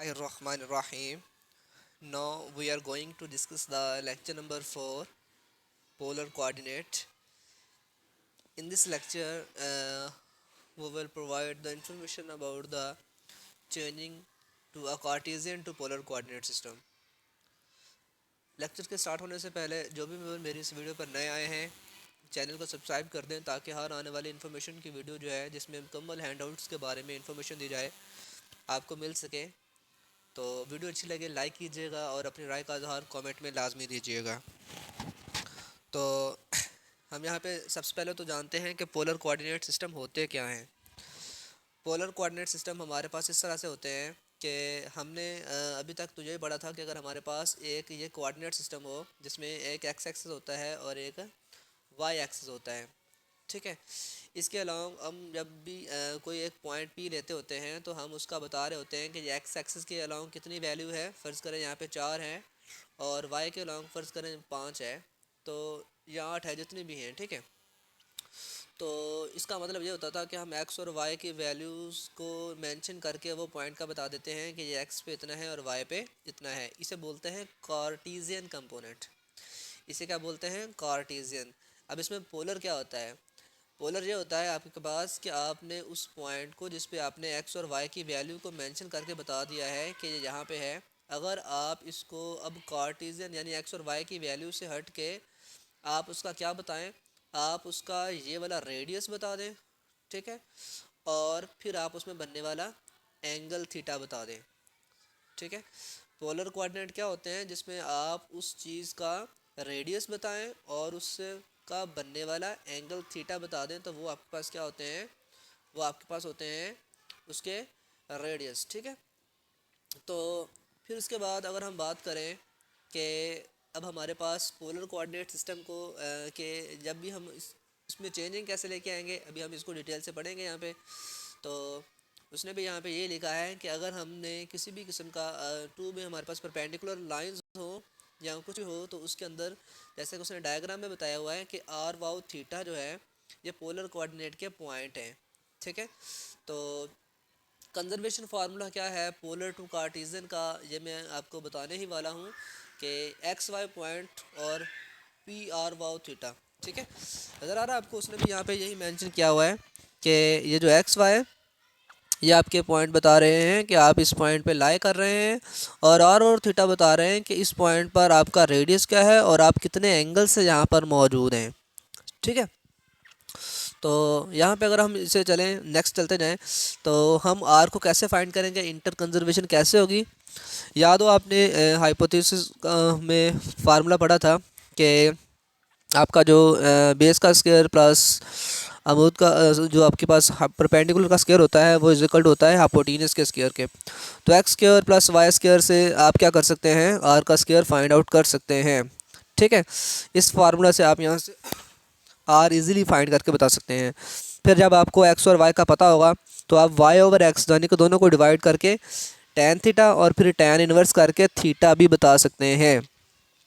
Bismillahirrahmanirrahim. Now we are going to discuss the lecture number 4, polar coordinate. In this lecture, we will provide the information about the changing to a Cartesian to polar coordinate system. Lecture के start होने से पहले जो भी मेरी इस video पर नए आए हैं चैनल को सब्सक्राइब कर दें ताकि हर आने वाली इन्फॉर्मेशन की वीडियो जो है जिसमें मुकम्मल हैंडआउट्स के बारे में इन्फॉर्मेशन दी जाए आपको मिल सके। तो वीडियो अच्छी लगे लाइक कीजिएगा और अपनी राय का इजहार कमेंट में लाजमी दीजिएगा। तो हम यहाँ पे सबसे पहले तो जानते हैं कि पोलर कोऑर्डिनेट सिस्टम होते क्या हैं। पोलर कोऑर्डिनेट सिस्टम हमारे पास इस तरह से होते हैं कि हमने अभी तक तो यही पढ़ा था कि अगर हमारे पास एक ये कोऑर्डिनेट सिस्टम हो जिसमें एक एक्स एक्सिस होता है और एक वाई एक्सिस होता है, ठीक है। इसके अलावा हम जब भी कोई एक पॉइंट पी लेते होते हैं तो हम उसका बता रहे होते हैं कि एक्स एक्सिस के अलावा कितनी वैल्यू है। फ़र्ज़ करें यहाँ पे 4 है और वाई के अलावा फ़र्ज़ करें 5 है, तो या 8 है, जितनी भी हैं, ठीक है। तो इसका मतलब ये होता था कि हम एक्स और वाई की वैल्यूज़ को मेंशन करके वो पॉइंट का बता देते हैं कि ये एक्स पे इतना है और वाई पे इतना है। इसे बोलते हैं कार्टेशियन कंपोनेंट। इसे क्या बोलते हैं? कार्टेशियन। अब इसमें पोलर क्या होता है? पोलर ये होता है आपके पास कि आपने उस पॉइंट को जिस पे आपने एक्स और वाई की वैल्यू को मेंशन करके बता दिया है कि ये यहाँ पे है, अगर आप इसको अब कार्टेशियन यानी एक्स और वाई की वैल्यू से हट के आप उसका क्या बताएं, आप उसका ये वाला रेडियस बता दें, ठीक है, और फिर आप उसमें बनने वाला एंगल थीटा बता दें, ठीक है। पोलर कोऑर्डिनेट क्या होते हैं? जिसमें आप उस चीज़ का रेडियस बताएं और उससे का बनने वाला एंगल थीटा बता दें, तो वो आपके पास क्या होते हैं? वो आपके पास होते हैं उसके रेडियस, ठीक है। तो फिर उसके बाद अगर हम बात करें कि अब हमारे पास पोलर कोऑर्डिनेट सिस्टम को के जब भी हम इसमें चेंजिंग कैसे लेके आएंगे, अभी हम इसको डिटेल से पढ़ेंगे यहाँ पे। तो उसने भी यहाँ पे ये लिखा है कि अगर हमने किसी भी किस्म का टू में हमारे पास परपेंडिकुलर लाइंस हो या कुछ भी हो, तो उसके अंदर जैसे कि उसने डायग्राम में बताया हुआ है कि आर वाउ थीटा जो है ये पोलर कोऑर्डिनेट के पॉइंट हैं, ठीक है। तो कंजर्वेशन फार्मूला क्या है पोलर टू कार्टेशियन का, ये मैं आपको बताने ही वाला हूँ कि एक्स वाई पॉइंट और पी आर वाउ थीटा, ठीक है। नज़र आ रहा है आपको? उसने भी यहाँ पे यही मेंशन किया हुआ है कि ये जो एक्स वाई ये आपके पॉइंट बता रहे हैं कि आप इस पॉइंट पे लाई कर रहे हैं, और आर और थीटा बता रहे हैं कि इस पॉइंट पर आपका रेडियस क्या है और आप कितने एंगल से यहाँ पर मौजूद हैं, ठीक है। तो यहाँ पे अगर हम इसे चलें नेक्स्ट चलते जाएं तो हम आर को कैसे फाइंड करेंगे, इंटर कंजर्वेशन कैसे होगी। याद हो आपने हाइपोथेसिस में फार्मूला पढ़ा था कि आपका जो बेस का स्क्वायर प्लस अमूद का जो आपके पास परपेंडिकुलर का स्क्वायर होता है वो इज इक्वल टू होता है हाइपोटेन्यूज के स्क्वायर के। तो x square plus y square से आप क्या कर सकते हैं? आर का स्क्वायर फाइंड आउट कर सकते हैं, ठीक है। इस फार्मूला से आप यहाँ से आर इजीली फाइंड करके बता सकते हैं। फिर जब आपको एक्स और वाई का पता होगा तो आप वाई ओवर एक्स यानी कि दोनों को डिवाइड करके टैन थीटा और फिर टैन इन्वर्स करके थीटा भी बता सकते हैं।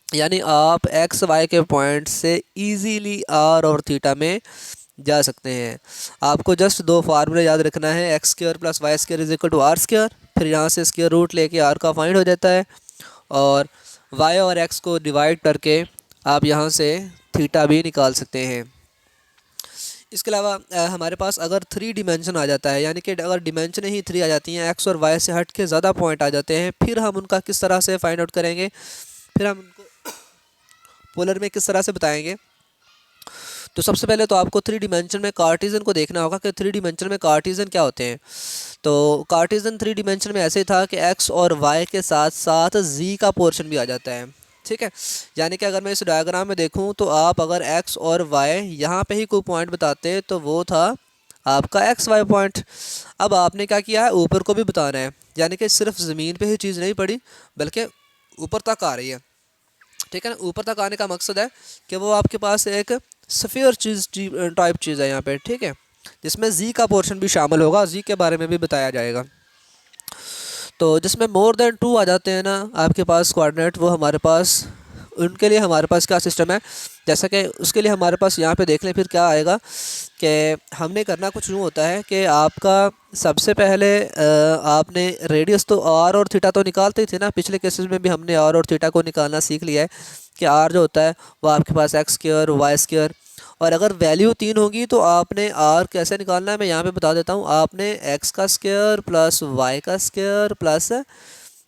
यानी आप एक्स वाई के पॉइंट से इजीली आर और थीटा में जा सकते हैं। आपको जस्ट दो फार्मूले याद रखना है, x square plus y square is equal to r square, फिर यहाँ से स्क्वायर रूट लेके आर का फाइंड हो जाता है, और वाई और एक्स को डिवाइड करके आप यहाँ से थीटा भी निकाल सकते हैं। इसके अलावा हमारे पास अगर 3 डिमेंशन आ जाता है, यानी कि अगर डिमेंशन ही 3 आ जाती हैं, एक्स और वाई से हट के ज़्यादा पॉइंट आ जाते हैं, फिर हम उनका किस तरह से फाइंड आउट करेंगे, फिर हम उनको पोलर में किस तरह से बताएंगे। तो सबसे पहले तो आपको 3 डिमेंशन में कार्टेशियन को देखना होगा कि 3 डिमेंशन में कार्टेशियन क्या होते हैं। तो कार्टेशियन 3 डिमेंशन में ऐसे ही था कि एक्स और वाई के साथ साथ जी का पोर्शन भी आ जाता है, ठीक है। यानी कि अगर मैं इस डायग्राम में देखूं तो आप अगर एक्स और वाई यहाँ पे ही कोई पॉइंट बताते तो वो था आपका एक्स वाई पॉइंट। अब आपने क्या किया है, ऊपर को भी बताना है, यानी कि सिर्फ ज़मीन पे ही चीज़ नहीं पड़ी बल्कि ऊपर तक आ रही है, ठीक है ना। ऊपर तक आने का मकसद है कि वो आपके पास एक सफ़ियर चीज़ टाइप चीज़ है यहाँ पे, ठीक है, जिसमें जी का पोर्शन भी शामिल होगा, जी के बारे में भी बताया जाएगा। तो जिसमें मोर देन 2 आ जाते हैं ना आपके पास कोऑर्डिनेट, वो हमारे पास उनके लिए हमारे पास क्या सिस्टम है, जैसा कि उसके लिए हमारे पास यहाँ पे देख लें फिर क्या आएगा कि हमने करना कुछ यूँ होता है कि आपका सबसे पहले आपने रेडियस तो आर और थीटा तो निकालते ही थे ना, पिछले केसेस में भी हमने आर और थीटा को निकालना सीख लिया है कि आर जो होता है वो आपके पास एक्स स्क्वायर वाई स्क्वायर, और अगर वैल्यू 3 होगी तो आपने आर कैसे निकालना है मैं यहाँ पे बता देता हूँ। आपने एक्स का स्क्वायर प्लस वाई का स्क्वायर प्लस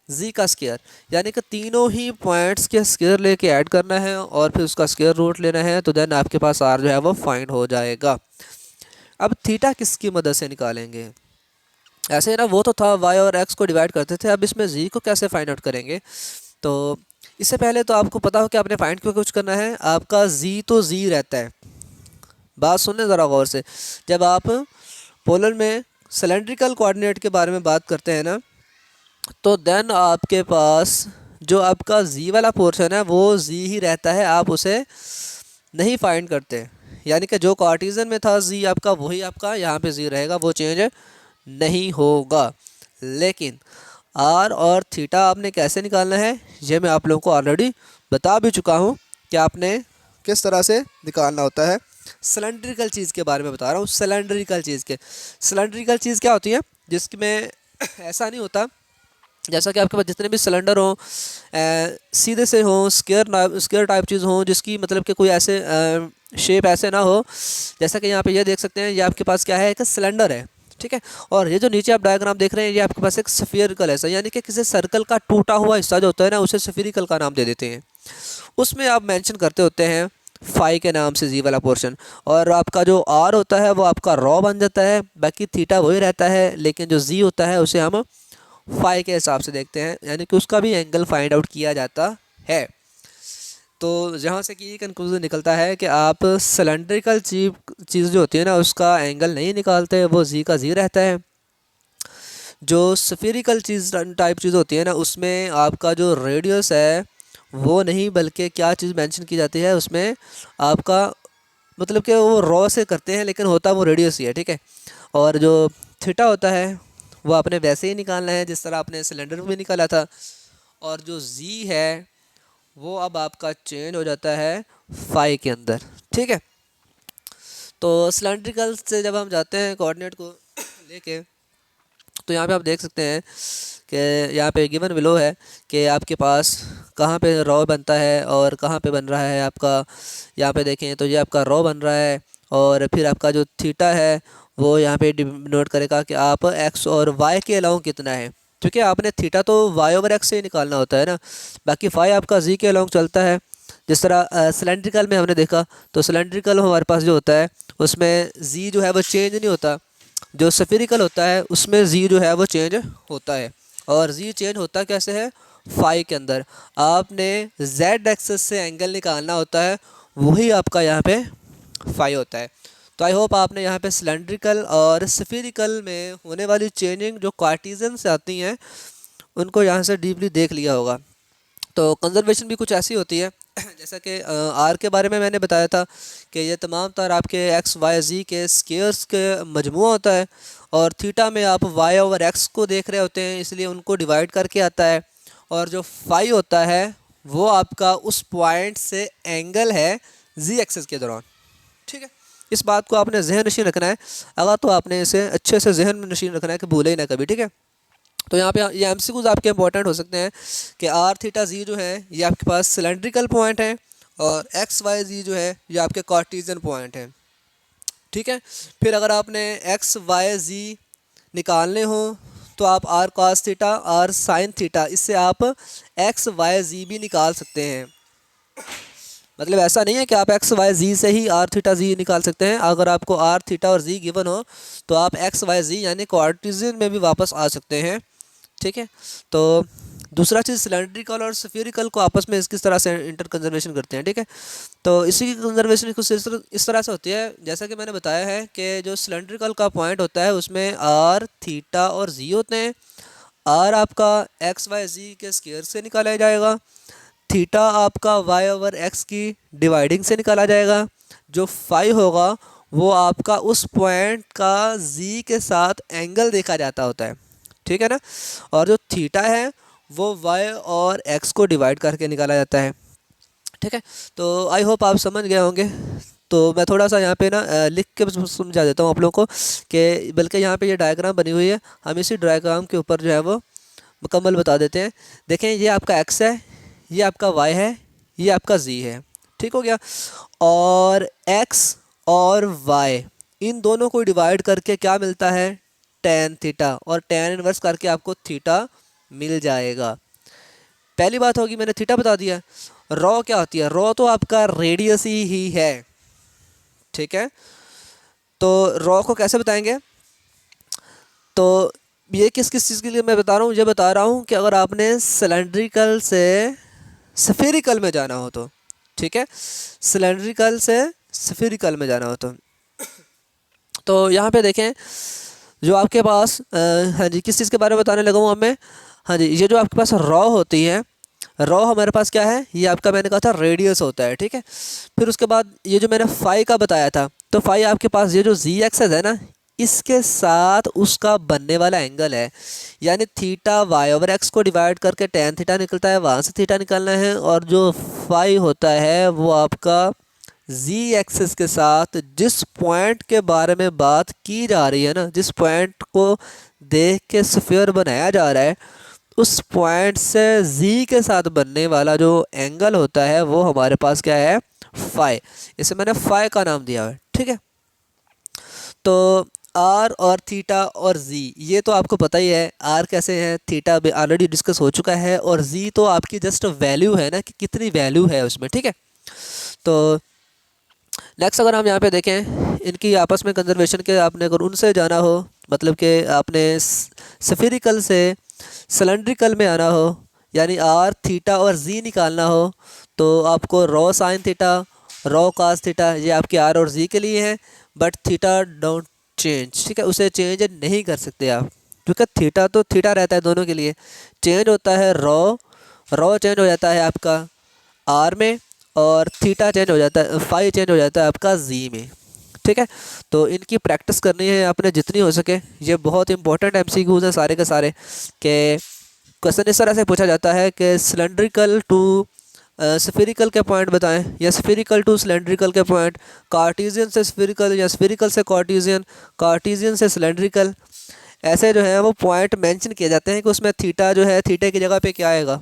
जी का स्क्वायर, यानी कि तीनों ही पॉइंट्स के स्क्वायर लेके ऐड करना है और फिर उसका स्क्वायर रूट लेना है, तो देन आपके पास आर जो है वो फाइंड हो जाएगा। अब थीटा किसकी मदद से निकालेंगे, ऐसे ही ना वो तो था वाई और एक्स को डिवाइड करते थे, अब इसमें जी को कैसे फाइंड आउट करेंगे। तो इससे पहले तो आपको पता हो कि आपने फाइंड क्यों कुछ करना है, आपका जी तो जी रहता है। बात सुनने ज़रा गौर से, जब आप पोलर में सिलेंड्रिकल कोऑर्डिनेट के बारे में बात करते हैं ना, तो देन आपके पास जो आपका जी वाला पोर्शन है वो जी ही रहता है, आप उसे नहीं फाइंड करते, यानी कि जो कार्टेशियन में था जी आपका वही आपका यहाँ पे जी रहेगा, वो चेंज नहीं होगा। लेकिन आर और थीटा आपने कैसे निकालना है ये मैं आप लोगों को ऑलरेडी बता भी चुका हूँ कि आपने किस तरह से निकालना होता है। सिलेंड्रिकल चीज़ के बारे में बता रहा हूँ, सिलेंड्रिकल सिलेंड्रिकल चीज़ क्या होती है जिसमें ऐसा नहीं होता जैसा कि आपके पास जितने भी सिलेंडर हों सीधे से हों, स्क्वायर टाइप चीज़ हों जिसकी मतलब कि कोई ऐसे शेप ऐसे ना हो, जैसा कि यहाँ पे ये देख सकते हैं ये आपके पास क्या है, एक सिलेंडर है, ठीक है। और ये जो नीचे आप डायग्राम देख रहे हैं ये आपके पास एक स्फीयरिकल है, यानी कि किसी सर्कल का टूटा हुआ हिस्सा जो होता है ना उसे स्फीयरिकल का नाम दे देते हैं। उसमें आप मेंशन करते होते हैं फाई के नाम से जी वाला पोर्शन, और आपका जो आर होता है वो आपका रॉ बन जाता है, बाकी थीटा वही रहता है, लेकिन जो जी होता है उसे हम फाई के हिसाब से देखते हैं, यानी कि उसका भी एंगल फाइंड आउट किया जाता है। तो जहाँ से कि ये कंक्लूजन निकलता है कि आप सिलेंड्रिकल चीज़ जो होती है ना उसका एंगल नहीं निकालते, वो जी का जी रहता है। जो स्फेरिकल चीज़ टाइप चीज़ होती है ना उसमें आपका जो रेडियस है वो नहीं बल्कि क्या चीज़ मेंशन की जाती है उसमें आपका मतलब कि वो रॉ से करते हैं लेकिन होता वो रेडियस ही है, ठीक है। और जो थीटा होता है वो आपने वैसे ही निकालना है जिस तरह आपने सिलेंडर में निकाला था, और जो जी है वो अब आपका चेंज हो जाता है फाई के अंदर, ठीक है। तो सिलेंड्रिकल से जब हम जाते हैं कोऑर्डिनेट को लेके, तो यहाँ पे आप देख सकते हैं कि यहाँ पे गिवन बिलो है कि आपके पास कहाँ पे रॉ बनता है और कहाँ पे बन रहा है आपका। यहाँ पे देखें तो ये आपका रॉ बन रहा है, और फिर आपका जो थीटा है वो यहाँ पे नोट करेगा कि आप एक्स और वाई के अलाउ कितना है, क्योंकि आपने थीटा तो वाई ओवर एक्स से ही निकालना होता है ना, बाकी फाई आपका जी के अलाउ चलता है। जिस तरह सिलेंड्रिकल में हमने देखा तो सिलेंड्रिकल हमारे पास जो होता है उसमें जी जो है वो चेंज नहीं होता, जो स्फेरिकल होता है उसमें जी जो है वो चेंज होता है। और जी चेंज होता कैसे है, फाई के अंदर आपने जेड एक्सेस से एंगल निकालना होता है, वही आपका यहाँ पे फाई होता है। तो आई होप आपने यहाँ पे सिलेंड्रिकल और स्फेरिकल में होने वाली चेंजिंग जो कार्टेशियन से आती हैं उनको यहाँ से डीपली देख लिया होगा। तो कंजर्वेशन भी कुछ ऐसी होती है जैसा कि आर के बारे में मैंने बताया था कि ये तमाम तार आपके एक्स वाई जी के स्केयर्स के मजमूआ होता है, और थीटा में आप वाई ओवर एक्स को देख रहे होते हैं इसलिए उनको डिवाइड करके आता है, और जो फाई होता है वो आपका उस पॉइंट से एंगल है जी एक्सेस के दौरान, ठीक है। इस बात को आपने जहन नशीन रखना है, अगर तो आपने इसे अच्छे से जहन में नशीन रखना है कि भूले ही ना कभी, ठीक है। तो यहाँ पे ये एमसीक्यूज आपके इंपॉर्टेंट हो सकते हैं कि आर थीटा जी जो है ये आपके पास सिलेंड्रिकल पॉइंट है, और एक्स वाई जी जो है ये आपके कार्टेशियन पॉइंट है, ठीक है। फिर अगर आपने एक्स वाई जी निकालने हो तो आप r cos theta r sine theta इससे आप एक्स वाई जी भी निकाल सकते हैं। मतलब ऐसा नहीं है कि आप एक्स वाई जी से ही आर थीटा जी निकाल सकते हैं, अगर आपको आर थीटा और जी गिवन हो तो आप एक्स वाई जी यानी कार्टेशियन में भी वापस आ सकते हैं, ठीक है। तो दूसरा चीज़ सिलेंड्रिकल और स्फेरिकल को आपस में किस तरह से इंटर कंजर्वेशन करते हैं, ठीक है। तो इसी की कंजर्वेशन कुछ इस तरह से होती है जैसा कि मैंने बताया है कि जो सिलेंड्रिकल का पॉइंट होता है उसमें आर थीटा और जी होते हैं। आर आपका एक्स वाई जी के स्क्वायर से निकाला जाएगा, थीटा आपका वाई ओवर एक्स की डिवाइडिंग से निकाला जाएगा, जो फाई होगा वो आपका उस पॉइंट का जी के साथ एंगल देखा जाता होता है, ठीक है ना। और जो थीटा है वो वाई और एक्स को डिवाइड करके निकाला जाता है। ठीक है। तो आई होप आप समझ गए होंगे। तो मैं थोड़ा सा यहाँ पे ना लिख के समझा देता हूँ आप लोगों को, कि बल्कि यहाँ पे ये डायग्राम बनी हुई है, हम इसी डायग्राम के ऊपर जो है वो मुकम्मल बता देते हैं। देखें, ये आपका एक्स है, ये आपका वाई है, ये आपका जी है। ठीक हो गया। और एक्स और वाई इन दोनों को डिवाइड करके क्या मिलता है, टेन थीटा, और टेन इनवर्स करके आपको थीटा मिल जाएगा। पहली बात होगी, मैंने थीटा बता दिया। रॉ क्या होती है, रॉ तो आपका रेडियस ही है। ठीक है। तो रॉ को कैसे बताएंगे, तो ये किस किस चीज़ के लिए मैं बता रहा हूँ, ये बता रहा हूँ कि अगर आपने सिलेंड्रिकल से स्फेरिकल में जाना हो तो, ठीक है, सिलेंड्रिकल से स्फेरिकल में जाना हो तो यहाँ पे देखें, जो आपके पास हाँ जी, किस चीज़ के बारे में बताने लगा हूँ अब मैं। हाँ जी, ये जो आपके पास रॉ होती है, रॉ हमारे पास क्या है, ये आपका मैंने कहा था रेडियस होता है। ठीक है। फिर उसके बाद ये जो मैंने फाई का बताया था, तो फाई आपके पास ये जो जी एक्सेस है ना, इसके साथ उसका बनने वाला एंगल है। यानी थीटा वाई ओवर एक्स को डिवाइड करके टेन थीटा निकलता है, वहाँ से थीटा निकालना है। और जो फाई होता है वो आपका जी एक्सिस के साथ जिस पॉइंट के बारे में बात की जा रही है ना, जिस पॉइंट को देख के स्फीयर बनाया जा रहा है, उस पॉइंट से जी के साथ बनने वाला जो एंगल होता है वो हमारे पास क्या है, फाई। इसे मैंने फाई का नाम दिया है। ठीक है। तो आर और थीटा और जी ये तो आपको पता ही है, आर कैसे है, थीटा भी ऑलरेडी डिस्कस हो चुका है, और जी तो आपकी जस्ट वैल्यू है ना, कि कितनी वैल्यू है उसमें। ठीक है। तो नेक्स्ट अगर हम यहाँ पे देखें, इनकी आपस में कंजर्वेशन के आपने अगर उनसे जाना हो, मतलब कि आपने स्फेरिकल से सिलेंड्रिकल में आना हो, यानी आर थीटा और जी निकालना हो, तो आपको rho sine theta, rho cos theta, ये आपके आर और जी के लिए है। But theta don't change. ठीक है, उसे चेंज नहीं कर सकते आप, क्योंकि थीटा तो थीटा रहता है दोनों के लिए। चेंज होता है रॉ, रॉ चेंज हो जाता है आपका आर में, और थीटा चेंज हो जाता है, फाई चेंज हो जाता है आपका जी में। ठीक है। तो इनकी प्रैक्टिस करनी है आपने जितनी हो सके। ये बहुत इंपॉर्टेंट एमसीक्यूज़ हैं सारे के सारे, के क्वेश्चन इस तरह से पूछा जाता है कि सिलेंड्रिकल टू स्फेरिकल के पॉइंट बताएं, या स्फेरिकल टू सिलेंड्रिकल के पॉइंट, कार्टेशियन से स्फेरिकल या स्फेरिकल से कार्टेशियन, कार्टेशियन से सिलेंड्रिकल, ऐसे जो है वो पॉइंट मेंशन किए जाते हैं कि उसमें थीटा जो है, थीटे की जगह पे क्या आएगा।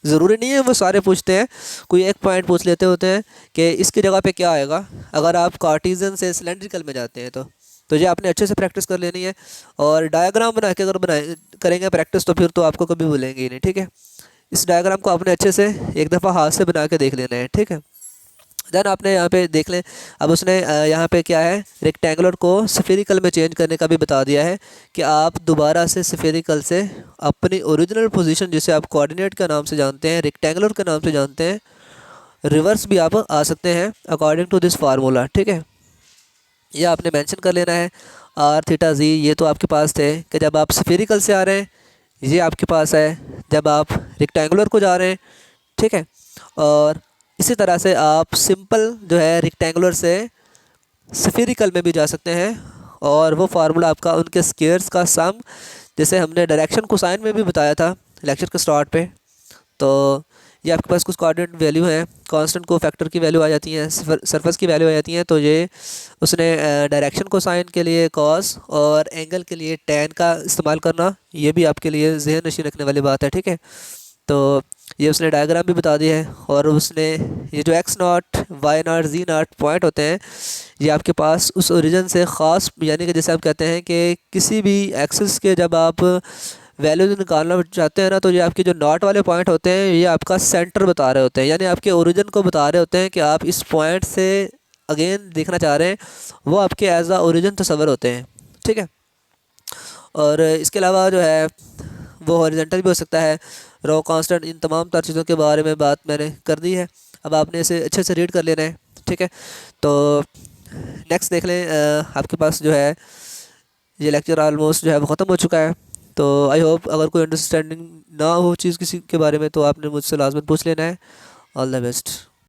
ज़रूरी नहीं है वो सारे पूछते हैं, कोई एक पॉइंट पूछ लेते होते हैं कि इसकी जगह पे क्या आएगा, अगर आप कार्टेशियन से सिलेंड्रिकल में जाते हैं तो ये आपने अच्छे से प्रैक्टिस कर लेनी है। और डायग्राम बना के अगर बनाए करेंगे प्रैक्टिस, तो फिर तो आपको कभी भूलेंगे ही नहीं। ठीक है। इस डायग्राम को आपने अच्छे से एक दफ़ा हाथ से बना के देख लेना है। ठीक है। देन आपने यहाँ पे देख लें, अब उसने यहाँ पे क्या है, रेक्टेंगुलर को स्फेरिकल में चेंज करने का भी बता दिया है, कि आप दोबारा से स्फेरिकल से अपनी ओरिजिनल पोजीशन, जिसे आप कोऑर्डिनेट के नाम से जानते हैं, रेक्टेंगुलर के नाम से जानते हैं, रिवर्स भी आप आ सकते हैं अकॉर्डिंग टू दिस फार्मूला। ठीक है। ये आपने मेंशन कर लेना है। आर थीटा जी ये तो आपके पास थे कि जब आप स्फेरिकल से आ रहे हैं, ये आपके पास है जब आप रेक्टेंगुलर को जा रहे हैं। ठीक है। और इसी तरह से आप सिंपल जो है रेक्टेंगुलर से स्फेरिकल में भी जा सकते हैं, और वो फार्मूला आपका उनके स्क्वायर्स का सम, जैसे हमने डायरेक्शन कोसाइन में भी बताया था लेक्चर के स्टार्ट पे। तो ये आपके पास कुछ कोऑर्डिनेट वैल्यू हैं, कांस्टेंट को फैक्टर की वैल्यू आ जाती हैं, सरफेस की वैल्यू आ जाती हैं। तो ये उसने डायरेक्शन कोसाइन के लिए कॉस और एंगल के लिए टैन का इस्तेमाल करना, ये भी आपके लिए जहन नशीन रखने वाली बात है। ठीक है। तो ये उसने डायग्राम भी बता दिया है, और उसने ये जो x naught y naught z naught point होते हैं, ये आपके पास उस ओरिजिन से ख़ास, यानी कि जैसे आप कहते हैं कि किसी भी एक्सिस के जब आप वैल्यू निकालना चाहते हैं ना, तो ये आपके जो नॉट वाले पॉइंट होते हैं, ये आपका सेंटर बता रहे होते हैं, यानी आपके ओरिजिन को बता रहे होते हैं कि आप इस पॉइंट से अगेन देखना चाह रहे हैं, वो आपके एज आ ओरिजिन तस्वर होते हैं। ठीक है। और इसके अलावा जो है वो हॉरिजॉन्टल भी हो सकता है, रॉ कांस्टेंट, इन तमाम तर चीज़ों के बारे में बात मैंने कर दी है। अब आपने इसे अच्छे से रीड कर लेना है। ठीक है। तो नेक्स्ट देख लें, आपके पास जो है ये लेक्चर ऑलमोस्ट जो है वो ख़त्म हो चुका है। तो आई होप अगर कोई अंडरस्टैंडिंग ना हो चीज़ किसी के बारे में, तो आपने मुझसे लाजमन पूछ लेना है। All the best.